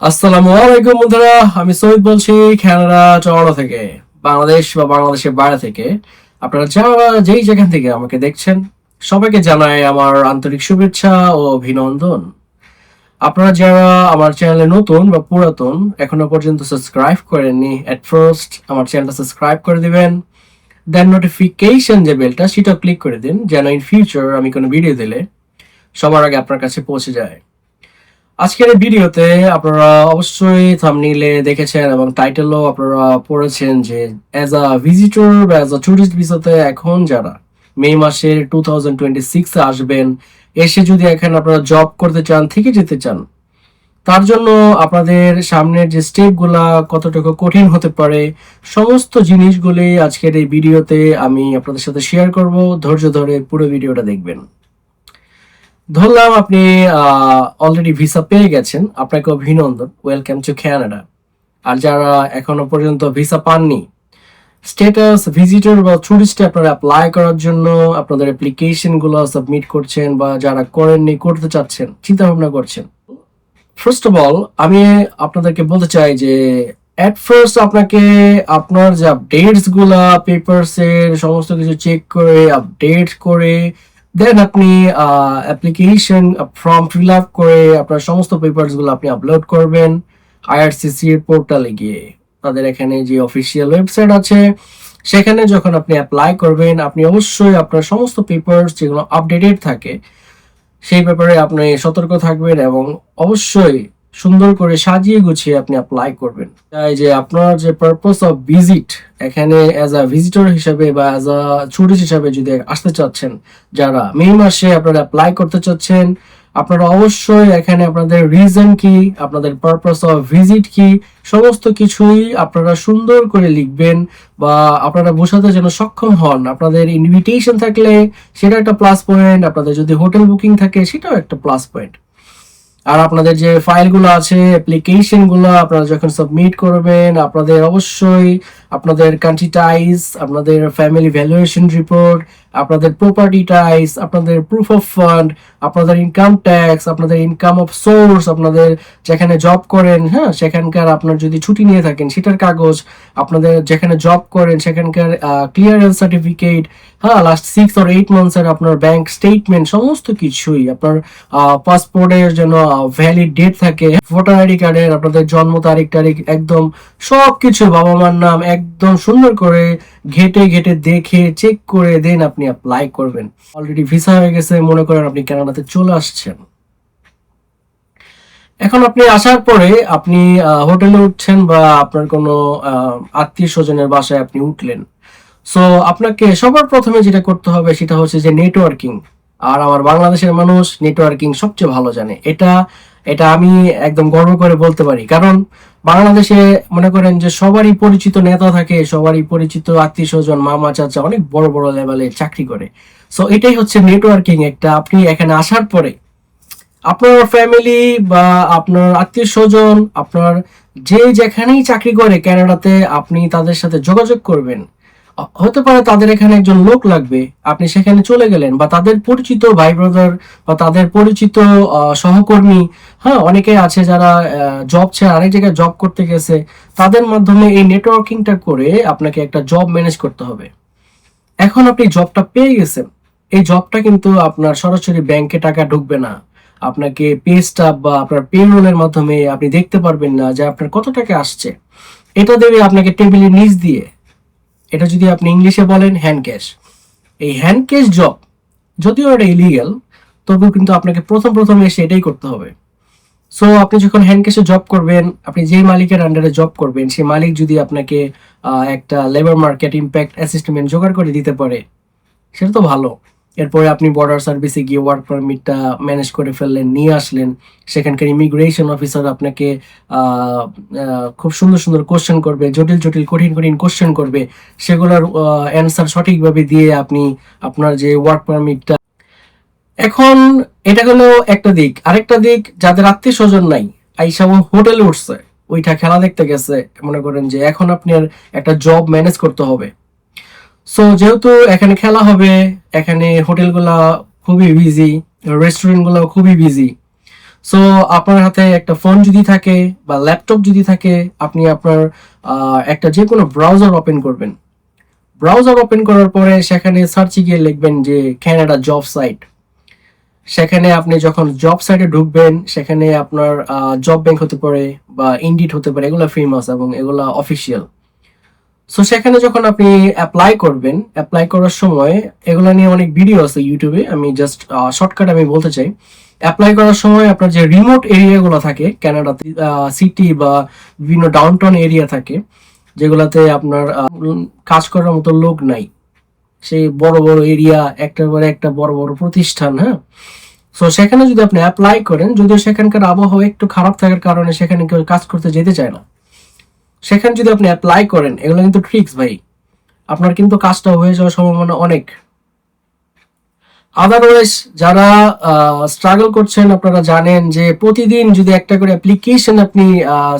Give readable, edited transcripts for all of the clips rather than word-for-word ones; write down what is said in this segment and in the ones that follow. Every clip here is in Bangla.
আসসালামু আলাইকুম বন্ধুরা, আমি সৈয়দ বলছি কানাডা টরন্টো থেকে, বাংলাদেশ বা বাংলাদেশের বাইরে থেকে। আপনারা যারা যেই যেখান থেকে আমাকে দেখছেন, সবাইকে জানাই আমার আন্তরিক শুভেচ্ছা ও অভিনন্দন। আপনারা যারা আমার চ্যানেলে নতুন বা পুরাতন এখনো পর্যন্ত সাবস্ক্রাইব করেননি, এট ফার্স্ট আমার চ্যানেলটা সাবস্ক্রাইব করে দিবেন। দেন নোটিফিকেশন যে বেলটা সেটা ক্লিক করে দিন, যেন ইন ফিউচার আমি কোনো ভিডিও দিলে সবার আগে আপনার কাছে পৌঁছে যায়। আজকের এই ভিডিওতে আপনারা অবশ্যই থাম্বনেইলে দেখেছেন এবং টাইটেলও আপনারা পড়েছেন যে অ্যাজ আ ভিজিটর বা অ্যাজ আ ট্যুরিস্ট ভিসাতে এখন যারা মে মাসের 2026 এ আসবেন, এসে যদি এখানে আপনারা জব করতে চান, থেকে যেতে চান, তার জন্য আপনাদের সামনের যে স্টেপগুলা কতটুকু কঠিন হতে পারে, সমস্ত জিনিসগুলি আজকের এই ভিডিওতে আমি আপনাদের সাথে শেয়ার করব। ধৈর্য ধরে পুরো ভিডিওটা দেখবেন। ধরলাম আপনি অলরেডি ভিসা পেয়ে গেছেন, আপনাকে অভিনন্দন, ওয়েলকাম টু কানাডা। আর যারা এখনো পর্যন্ত ভিসা পাননি, স্ট্যাটাস ভিজিটর বা ট্যুরিস্টে আপনারা অ্যাপ্লাই করার জন্য আপনাদের অ্যাপ্লিকেশন গুলো সাবমিট করছেন, বা যারা করেননি করতে চাচ্ছেন, চিন্তা ভাবনা করছেন। ফার্স্ট অফ অল আমি আপনাদেরকে বলতে চাই যে এট ফার্স্ট আপনাকে আপনার যে আপডেটস গুলা, পেপারস এর সমস্ত কিছু চেক করে আপডেট করে দেন আপনি অ্যাপ্লিকেশন ফর্ম ফিল আপ করে আপনার সমস্ত পেপারস গুলো আপনি আপলোড করবেন আইআরসিসি এর পোর্টালে গিয়ে। তাদের এখানে যে অফিসিয়াল ওয়েবসাইট আছে, সেখানে যখন আপনি অ্যাপ্লাই করবেন, আপনি অবশ্যই আপনার সমস্ত পেপারস যেগুলো আপডেটেড থাকে সেই ব্যাপারে আপনি সতর্ক থাকবেন এবং অবশ্যই সুন্দর করে সাজিয়ে গুছিয়ে আপনি অ্যাপ্লাই করবেন। তাই যে আপনার যে পারপাস অফ ভিজিট, এখানে অ্যাজ আ ভিজিটর হিসাবে বা অ্যাজ আ টুরিস্ট হিসাবে যদি আসতে চাচ্ছেন, যারা মে মাসে আপনারা অ্যাপ্লাই করতে চাচ্ছেন, আপনারা অবশ্যই এখানে আপনাদের রিজন কি, আপনাদের পারপাস অফ ভিজিট কি, সমস্ত কিছুই আপনারা সুন্দর করে লিখবেন, বা আপনারা বোঝাতে যেন সক্ষম হন। আপনাদের ইনভিটেশন থাকলে সেটা একটা প্লাস পয়েন্ট, আপনাদের যদি হোটেল বুকিং থাকে সেটাও একটা প্লাস পয়েন্ট। আর আপনাদের যে ফাইলগুলো আছে, অ্যাপ্লিকেশন গুলো আপনারা যখন সাবমিট করবেন, আপনাদের অবশ্যই আপনাদের কান্ট্রি টাইজ, আপনাদের ফ্যামিলি ভ্যালুয়েশন রিপোর্ট, আপনাদের প্রপার্টি টাইজ, আপনাদের প্রুফ অফ ফান্ড, আপনাদের ইনকাম ট্যাক্স, আপনাদের ইনকাম অফ সোর্স, আপনাদের যেখানে জব করেন, হ্যাঁ সেখানকার আপনার যদি ছুটি নিয়ে থাকেন সেটার কাগজ, আপনাদের যেখানে জব করেন সেখানকার ক্লিয়ারেন্স সার্টিফিকেট, হ্যাঁ লাস্ট 6 or 8 months এর আপনার ব্যাংক স্টেটমেন্ট, সমস্ত কিছুই আপনার পাসপোর্টের জন্য ভ্যালিড ডেট থাকে, ভোটার আইডি কার্ডের আপনাদের জন্ম তারিখ টারিখ একদম সবকিছু, বাবা মার নাম একদম সুন্দর করে ঘেটে ঘেটে দেখে চেক করে দেন আপনি অ্যাপ্লাই করবেন। অলরেডি ভিসা হয়ে গেছে, মনে করেন আপনি কানাডাতে চলে আসছেন। এখন আপনি আসার পরে আপনি হোটেলে উঠছেন বা আপনার কোনো আত্মীয় স্বজনের বাসায় আপনি উঠলেন। সো আপনাকে সবার প্রথমে যেটা করতে হবে সেটা হচ্ছে যে নেটওয়ার্কিং। আর আমার বাংলাদেশের মানুষ নেটওয়ার্কিং সবচেয়ে ভালো জানে, এটা এটা আমি একদম গর্ব করে বলতে পারি। কারণ বাংলাদেশে মনে করেন যে সবারই পরিচিত নেতা থাকে, সবারই পরিচিত আত্মীয় স্বজন, মামা চাচা অনেক বড় বড় লেভেলে চাকরি করে। সো এটাই হচ্ছে নেটওয়ার্কিং। একটা আপনি এখানে আসার পরে আপনার ফ্যামিলি বা আপনার আত্মীয় স্বজন, আপনার যে যেখানেই চাকরি করে কানাডাতে, আপনি তাদের সাথে যোগাযোগ করবেন। হতে পারে তাদের এখানে একজন লোক লাগবে, আপনি সেখানে চলে গেলেন, বা তাদের পরিচিত ভাই ব্রাদার বা তাদের পরিচিত সহকর্মী, হ্যাঁ অনেকে আছে যারা জব ছেড়ে আরেক জায়গায় জব করতে গেছে, তাদের মাধ্যমে এই নেটওয়ার্কিংটা করে আপনাকে একটা জব ম্যানেজ করতে হবে। এখন আপনি জবটা পেয়ে গেছেন, এই জবটা কিন্তু আপনার সরাসরি ব্যাংকে টাকা ঢুকবে না। আপনাকে পে স্টাব বা আপনার পেরোলের মাধ্যমে আপনি দেখতে পারবেন না যে আপনার কত টাকা আসছে। এটা দেবে আপনাকে টেবিলের নিচ দিয়ে। এটা যদি আপনি ইংলিশে বলেন হ্যান্ড ক্যাশ। এই হ্যান্ড ক্যাশ জব যদিও এটা ইলিগাল, তবুও কিন্তু আপনাকে প্রথম প্রথম এসে এটাই করতে হবে। সো আপনি যখন হ্যান্ড ক্যাশে জব করবেন, আপনি যেই মালিকের আন্ডারে জব করবেন, সেই মালিক যদি আপনাকে একটা লেবার মার্কেট ইম্প্যাক্ট অ্যাসিস্টমেন্ট জোগাড় করে দিতে পারে, সেটা তো ভালো। এরপরে আপনি বর্ডার সার্ভিসে গিয়ে ওয়ার্ক পারমিটটা ম্যানেজ করে ফেললেন, নিয়ে আসলেন। সেখানকার ইমিগ্রেশন অফিসার আপনাকে খুব সুন্দর সুন্দর কোশ্চেন করবে, জটিল জটিল কঠিন কঠিন কোশ্চেন করবে, সেগুলোর অ্যান্সার সঠিকভাবে দিয়ে আপনি আপনার যে ওয়ার্ক পারমিটটা। এখন এটা হলো একটা দিক। আরেকটা দিক, যাদের আত্মীয় স্বজন নাই, আইসা হোটেলে উঠছে, ওইটা খেলা দেখতে গেছে, মনে করেন যে এখন আপনার একটা জব ম্যানেজ করতে হবে। সো যেহেতু এখানে খেলা হবে, এখানে হোটেলগুলা খুবই বিজি, রেস্টুরেন্টগুলো খুবই বিজি। সো আপনার হাতে একটা ফোন যদি থাকে বা ল্যাপটপ যদি থাকে, আপনি আপনার একটা যে কোনো ব্রাউজার ওপেন করবেন। ব্রাউজার ওপেন করার পরে সেখানে সার্চে গিয়ে লিখবেন যে ক্যানাডা জব সাইট। সেখানে আপনি যখন জব সাইটে ঢুকবেন, সেখানে আপনার জব ব্যাংক হতে পারে বা ইন্ডিড হতে পারে, এগুলো ফেমাস এবং এগুলো অফিসিয়াল। সো সেখানে যখন আপনি অ্যাপ্লাই করবেন, অ্যাপ্লাই করার সময় এগুলো নিয়ে অনেক ভিডিও আছে ইউটিউবে, আমি জাস্ট শর্টকাট আমি বলতে চাই। অ্যাপ্লাই করার সময় আপনার যে রিমোট এরিয়াগুলো থাকে ক্যানাডাতে, সিটি বা বিভিন্ন ডাউনটাউন এরিয়া থাকে যেগুলাতে আপনার কাজ করার মতো লোক নাই, সেই বড় বড় এরিয়া, একটার পরে একটা বড় বড় প্রতিষ্ঠান, হ্যাঁ। সো সেখানে যদি আপনি অ্যাপ্লাই করেন, যদিও সেখানকার আবহাওয়া একটু খারাপ থাকার কারণে সেখানে কেউ কাজ করতে যেতে চায় না, সেখানে যদি আপনি অ্যাপ্লাই করেন, এগুলো কিন্তু ট্রিক্স ভাই, আপনার কিন্তু কাজটা হয়ে যাওয়ার সম্ভাবনা অনেক। আদারওয়াইজ যারা স্ট্রাগল করছেন, আপনারা জানেন যে প্রতিদিন যদি একটা করে অ্যাপ্লিকেশন আপনি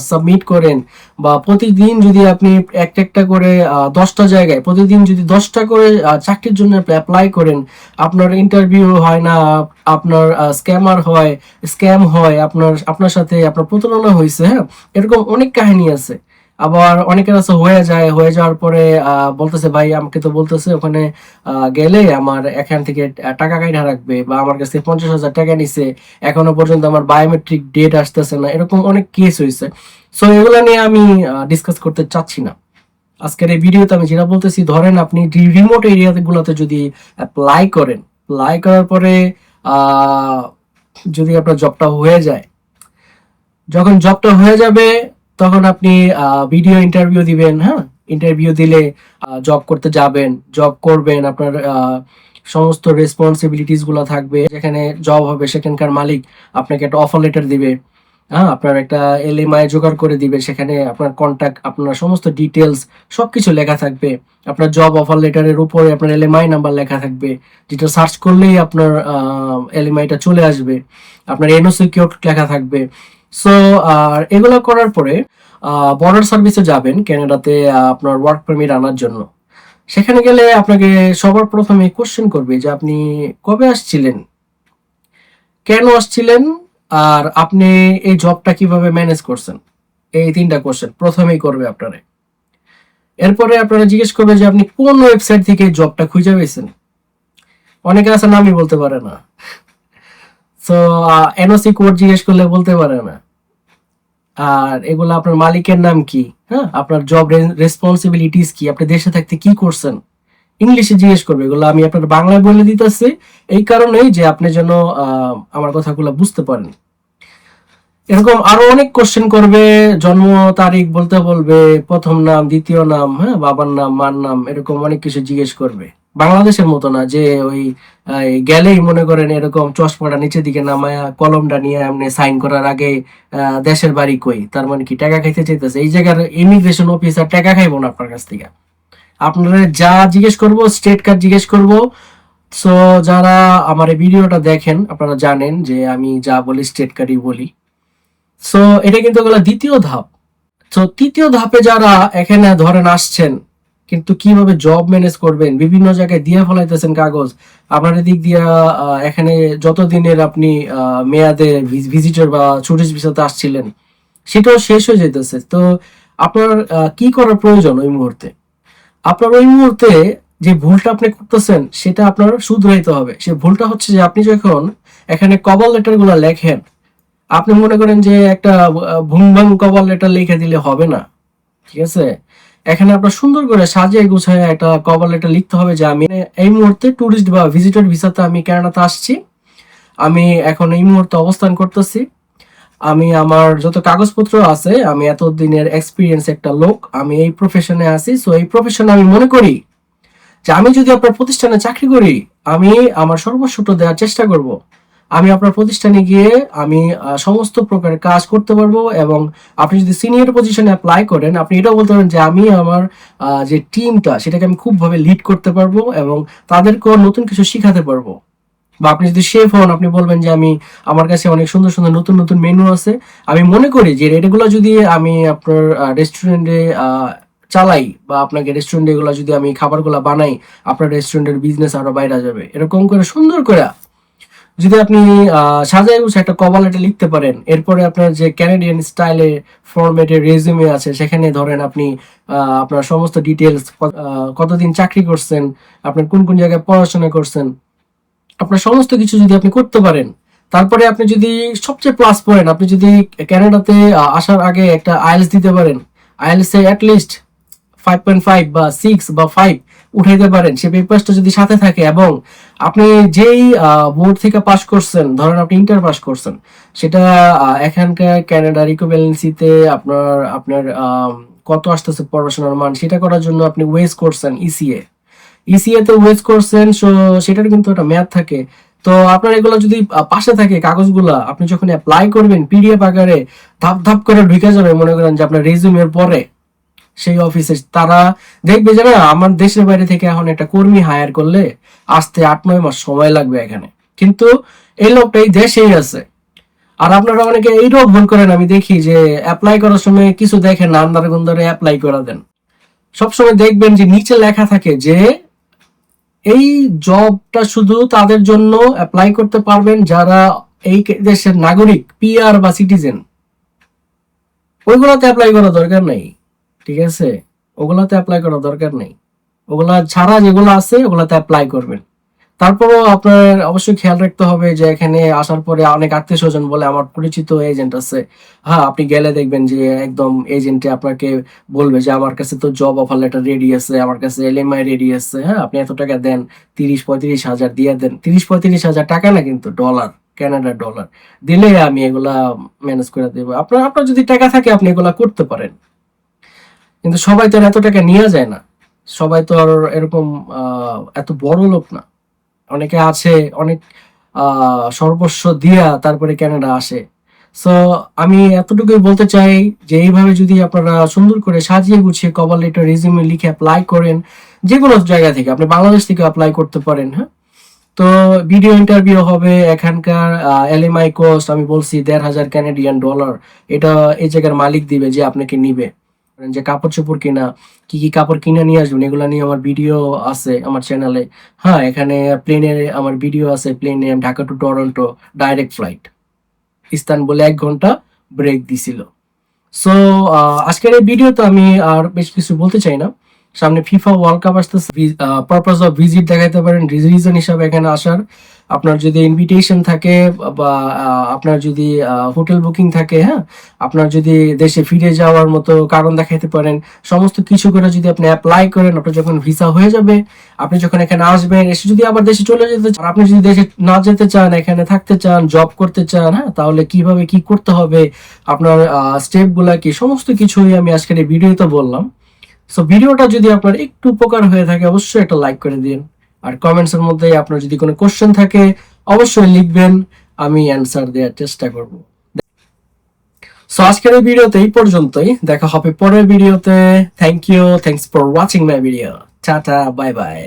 সাবমিট করেন, বা প্রতিদিন যদি আপনি একটা একটা করে 10টা জায়গায় প্রতিদিন যদি 10টা করে চাকরির জন্য অ্যাপ্লাই করেন, আপনার ইন্টারভিউ হয় না, আপনার স্ক্যাম হয়, আপনার সাথে আপনার প্রতারণা হয়েছে, হ্যাঁ, এরকম অনেক কাহিনী আছে। আবার অনেকের আছে হয়ে যাওয়ার পরে বলতেছে ভাই আমাকে তো বলতেছে ওখানে গেলে আমার এখান থেকে টাকা কাইটা রাখবে, বা আমার কাছে 50,000 টাকা নিছে, এখনো পর্যন্ত আমার বায়োমেট্রিক ডেট আসতেছে না, এরকম অনেক কেস হয়েছে। সো এগুলা নিয়ে আমি ডিসকাস করতে চাচ্ছি না আজকের এই ভিডিওতে। আমি যেটা বলতেছি, ধরেন আপনি রিমোট এরিয়া গুলোতে যদি অ্যাপ্লাই করার পরে আহ, যদি আপনার জবটা হয়ে যায়, যখন জবটা হয়ে যাবে তখন আপনি ভিডিও ইন্টারভিউ দিবেন, হ্যাঁ। ইন্টারভিউ দিলে জব করতে যাবেন, জব করবেন, আপনার সমস্ত রেসপন্সিবিলিটিস গুলো থাকবে। যেখানে জব হবে সেখানকার মালিক আপনাকে একটা অফার লেটার দিবে, হ্যাঁ, আপনার একটা এলএমআই জোগাড় করে দিবে, সেখানে আপনার কন্ট্যাক্ট, আপনার সমস্ত ডিটেলস সবকিছু লেখা থাকবে। আপনার জব অফার লেটারের উপরে আপনার এলএমআই নাম্বার লেখা থাকবে, যেটা সার্চ করলেই আপনার এলএমআইটা চলে আসবে। আপনার এনওসি কোড লেখা থাকবে। সো আর এগুলো করার পরে বর্ডার সার্ভিসে যাবেন ক্যানাডাতে আপনার ওয়ার্ক পারমিট আনার জন্য। সেখানে গেলে আপনাকে সবার প্রথমে কোশ্চেন করবে যে আপনি কবে আসছিলেন, কেন আসছিলেন, আর আপনি এই জবটা কিভাবে ম্যানেজ করছেন। এই 3টা কোশ্চেন প্রথমেই করবে আপনারে। এরপরে আপনারা জিজ্ঞেস করবে যে আপনি কোন ওয়েবসাইট থেকে জবটা খুঁজে পেয়েছেন। অনেকে আছে নামই বলতে পারে না। সো এনওসি কোড জিজ্ঞেস করলে বলতে পারে না। আর এগুলো আপনার মালিকের নাম কি, হ্যাঁ, আপনার জব রেসপন্সিবিলিটিস কি, আপনি দেশে থাকতে কি করছেন, ইংলিশে জিজ্ঞেস করবে। এগুলো আমি আপনার বাংলায় বলে দিতেছি এই কারণেই যে আপনি যেন আমার কথাগুলো বুঝতে পারেন। এরকম আরো অনেক কোশ্চেন করবে, জন্ম তারিখ বলতে বলবে, প্রথম নাম, দ্বিতীয় নাম, হ্যাঁ, বাবার নাম, মার নাম, এরকম অনেক কিছু জিজ্ঞেস করবে। বাংলাদেশের মতো না যে ওই গেলেই মনে করেন এরকম চশমাটা নিচের দিকে নামায়া কলমটা নিয়ে এমনি সাইন করার আগে দেশের বাড়ি কই, তার মানে কি টাকা খাইতে চাইতেছে। এই জায়গার ইমিগ্রেশন অফিসার টাকা খাইবো না আপনার কাছ থেকে। আপনারা যা জিজ্ঞেস করব, স্টেট কার্ড জিজ্ঞেস করব। সো যারা আমার এই ভিডিওটা দেখেন আপনারা জানেন যে আমি যা বলি স্টেট কার্ডই বলি। সো এটা কিন্তু হলো দ্বিতীয় ধাপ। তো তৃতীয় ধাপে যারা এখানে ধরেন আসছেন, কিন্তু কিভাবে জব ম্যানেজ করবেন, বিভিন্ন জায়গায় দিয়ে ফেলাইতেছেন কাগজ, আপনার দিক দিয়ে এখানে যতদিনের আপনি মেয়াদে ভিজিটর বা টুরিস্ট ভিসাতে আসছিলেন সেটাও শেষ হয়ে যেতেছে। তো আপনার কি করার প্রয়োজন ওই মুহূর্তে? আপনার ওই মুহূর্তে যে ভুলটা আপনি করতেছেন সেটা আপনার শুধরাইতে হবে। সে ভুলটা হচ্ছে যে আপনি যখন এখানে কভার লেটার গুলা লেখেন, আপনি মনে করেন যে একটা ভুং ভাং কভার লেটার লিখে দিলে হবে না, ঠিক আছে। এখানে আপনার সুন্দর করে সাজিয়ে গুছায় একটা কভার লেটার লিখতে হবে যে আমি এই মুহূর্তে ট্যুরিস্ট বা ভিজিটর ভিসাতে আমি কানাডাতে আসছি, আমি এখন এই মুহূর্তে অবস্থান করতেছি, আমি আমার যত কাগজপত্র আছে, আমি এতদিনের এক্সপিরিয়েন্স একটা লোক, আমি এই প্রফেশনে আছি। সো এই প্রফেশনে আমি মনে করি যে আমি যদি আপনার প্রতিষ্ঠানে চাকরি করি, আমি আমার সর্বস্বটা দেওয়ার চেষ্টা করব। আমি আপনার প্রতিষ্ঠানে গিয়ে আমি সমস্ত প্রকারের কাজ করতে পারবো, এবং আপনি যদি সিনিয়র পজিশনে অ্যাপ্লাই করেন, আপনি এটাও বলতে পারেন যে আমি আমার যে টিমটা সেটাকে আমি খুবভাবে লিড করতে পারবো এবং তাদেরকেও নতুন কিছু শিখাতে পারবো। বা আপনি যদি শেফ হন, আপনি বলবেন যে আমি, আমার কাছে অনেক সুন্দর সুন্দর নতুন নতুন মেনু আছে, আমি মনে করি যে এগুলো যদি আমি আপনার রেস্টুরেন্টে চালাই, বা আপনাকে রেস্টুরেন্টে এগুলো যদি আমি খাবারগুলো বানাই, আপনার রেস্টুরেন্টের বিজনেস আরো বাইরে যাবে। এরকম করে সুন্দর করে যদি আপনি সাজায় গুছিয়ে একটা কভার লেটার লিখতে পারেন, এরপরে আপনার যে ক্যানাডিয়ান স্টাইলে ফরম্যাটের রেজিউমে আছে সেখানে ধরেন আপনি আপনার সমস্ত ডিটেলস, কতদিন চাকরি করছেন, আপনার কোন কোন জায়গায় পড়াশোনা করছেন, আপনার সমস্ত কিছু যদি আপনি করতে পারেন, তারপরে আপনি যদি সবচেয়ে প্লাস পয়েন্ট, আপনি যদি কানাডাতে আসার আগে একটা আইএলটিএস দিতে পারেন, আইএলটিএস এ অ্যাটলিস্ট 5.5 বা 6 বা 5 উঠাইতে পারেন, সে পেপারসটা যদি সাথে থাকে, এবং আপনি যেই বোর্ড থেকে পাশ করছেন, ধরেন আপনি ইন্টার পাস করছেন, সেটা এখানকার কানাডার ইকুইভ্যালেন্সিতে আপনার আপনার কত আসতেছে পড়াশোনার মান, সেটা করার জন্য আপনি ওয়েস করছেন ইসিএ তে ওয়েস করছেন, সো সেটার কিন্তু একটা ম্যাথ থাকে। তো আপনার এগুলো যদি পাশে থাকে কাগজগুলা, আপনি যখন অ্যাপ্লাই করবেন পিডিএফ আকারে ধাপ ধাপ করে ঢুকে যাবে, মনে করেন যে আপনার রেজিউমের পরে সেই অফিসে তারা দেখবে যে না, আমার দেশের বাইরে থেকে এখন একটা কর্মী হায়ার করলে আসতে 8-9 মাস সময় লাগবে এখানে, কিন্তু এই লোকটা এই দেশেই আছে। আর আপনারা অনেকে এইটাও ভুল করেন, আমি দেখি যে অ্যাপ্লাই করার সময় কিছু দেখেন না, আন্দারে গুন্দারে অ্যাপ্লাই করে দেন। সবসময় দেখবেন যে নিচে লেখা থাকে যে এই জবটা শুধু তাদের জন্য অ্যাপ্লাই করতে পারবেন যারা এই দেশের নাগরিক, পিআর বা সিটিজেন। ওইগুলোতে অ্যাপ্লাই করা দরকার নাই, ঠিক আছে? ওগুলাতে অ্যাপ্লাই করা দরকার নেই, ওগুলা ছাড়া যেগুলো আছে ওগুলাতে অ্যাপ্লাই করবেন। তারপরও আপনার অবশ্যই খেয়াল রাখতে হবে যে এখানে আসার পরে অনেক আত্মীয় স্বজন বলে আমার পরিচিত এজেন্ট আছে, হ্যাঁ আপনি গেলে দেখবেন যে একদম এজেন্টে আপনাকে বলবে যে আমার কাছে তো জব অফার লেটার রেডি আছে, আমার কাছে এলএমআই রেডি আছে, হ্যাঁ আপনি এত টাকা দেন, 30-35 হাজার দিয়ে দেন, 30-35 হাজার টাকা না কিন্তু ডলার, কানাডার ডলার দিলে আমি এগুলা ম্যানেজ করে দেবো। আপনার আপনার যদি টাকা থাকে আপনি এগুলা করতে পারেন, কিন্তু সবাই তো আর এত টাকা নিয়ে যায় না, সবাই তো আর এরকম এত বড় লোক না। অনেকে আছে অনেক সর্বস্ব দিয়া তারপরে কানাডা আসে। সো আমি এতটুকুই বলতে চাই যে এইভাবে যদি আপনারা সুন্দর করে সাজিয়ে গুছিয়ে কভার লেটার রেজিউমে লিখে অ্যাপ্লাই করেন, যে কোনো জায়গা থেকে, আপনি বাংলাদেশ থেকে অ্যাপ্লাই করতে পারেন, হ্যাঁ। তো ভিডিও ইন্টারভিউ হবে, এখানকার এলএমআই কোস্ট আমি বলছি 1,500 কানাডিয়ান ডলার, এটা এই জায়গার মালিক দিবে যে আপনাকে নিবে। যে কাপড় চোপড় কিনা, কি কি কাপড় কিনে নিয়ে আসবেন, এগুলো নিয়ে আমার ভিডিও আছে আমার চ্যানেলে। হ্যাঁ এখানে প্লেনের আমার ভিডিও আছে, প্লেনে Dhaka to Toronto direct flight, ইস্তানবুলে 1 ঘন্টা ব্রেক দিছিল। সো আজকের এই ভিডিওতে আমি আর বেশ কিছু বলতে চাই না, সামনে ফিফা ওয়ার্ল্ড কাপ আসতেছে, পারপাস অফ ভিজিট দেখাইতে পারেন রিজন হিসাবে এখানে আসার। আপনার যদি ইনভিটেশন থাকে বা আপনার যদি হোটেল বুকিং থাকে, হ্যাঁ আপনার যদি দেশে ফিরে যাওয়ার মতো কারণ দেখাইতে পারেন, সমস্ত কিছু করে যদি আপনি অ্যাপ্লাই করেন, আপনার যখন ভিসা হয়ে যাবে, আপনি যখন এখানে আসবেন, এসে যদি আবার দেশে চলে যেতে চান, আপনি যদি দেশে না যেতে চান, এখানে থাকতে চান, জব করতে চান, হ্যাঁ তাহলে কিভাবে কি করতে হবে, আপনার স্টেপ গুলা কি, সমস্ত কিছুই আমি আজকের এই ভিডিওতে বললাম। সো ভিডিওটা যদি আপনার একটু উপকার হয়ে থাকে অবশ্যই একটা লাইক করে দিন, আর কমেন্টস এর মধ্যে আপনার যদি কোনো কোশ্চেন থাকে অবশ্যই লিখবেন, আমি অ্যান্সার দেওয়ার চেষ্টা করব। সো আজকের এই ভিডিওতে এই পর্যন্তই, দেখা হবে পরের ভিডিওতে। Thanks for watching my video, tata, bye bye.